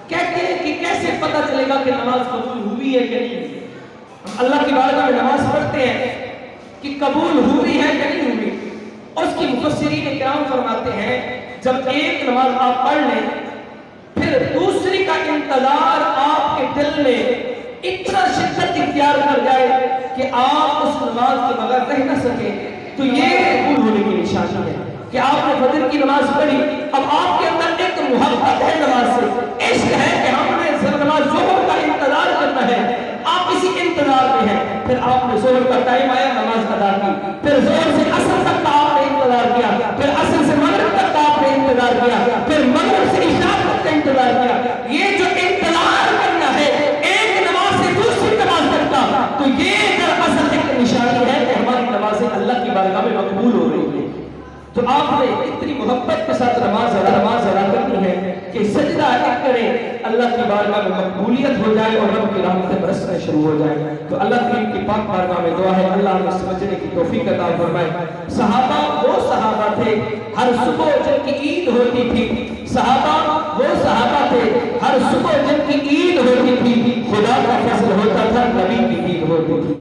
کہتے ہیں کہ کیسے پتہ چلے گا کہ نماز قبول ہوئی ہے کہ نہیں؟ ہم اللہ کی بارگاہ میں نماز پڑھتے ہیں کہ قبول ہوئی ہے کہ نہیں ہوئی؟ اس کی مفسرین کرام فرماتے ہیں جب ایک نماز آپ پڑھ لیں پھر دوسری کا انتظار آپ کے دل میں اتنا شدت اختیار کر جائے کہ آپ اس نماز کے بغیر رہ نہ سکیں، تو یہ قبول ہونے کی نشانی ہے کہ آپ نے فجر کی نماز پڑھی، اب آپ کے اندر ایک محبت ہے نماز سے، عشق ہے کہ ہم نے نماز ظہر کا انتظار کرنا ہے، آپ اسی انتظار میں ہیں، پھر آپ نے ظہر کا ٹائم آیا نماز ادا کی، پھر ظہر سے عصر تک کا آپ نے انتظار کیا، پھر عصر سے مغرب تک کا آپ نے انتظار کیا، پھر مغرب سے عشاء تک کا انتظار کیا۔ یہ جو انتظار کرنا ہے ایک نماز سے دوسری نماز تک کا، تو یہ دراصل ایک نشانی ہے کہ ہماری نمازیں اللہ کی بارگاہ میں مقبول ہو رہی ہیں۔ تو آپ نے اتنی محبت کے ساتھ نماز ادا کرنی ہے کہ سجدہ ایک کریں، اللہ کی بارگاہ میں مقبولیت ہو جائے اور رب کی رحمتیں برسنا شروع ہو جائے۔ تو اللہ کریم کی پاک بارگاہ میں دعا ہے اللہ ہمیں سمجھنے کی توفیق عطا فرمائے۔ صحابہ وہ صحابہ تھے ہر صبح جن کی عید ہوتی تھی، صحابہ وہ صحابہ تھے ہر صبح جن کی عید ہوتی تھی، خدا کا فضل ہوتا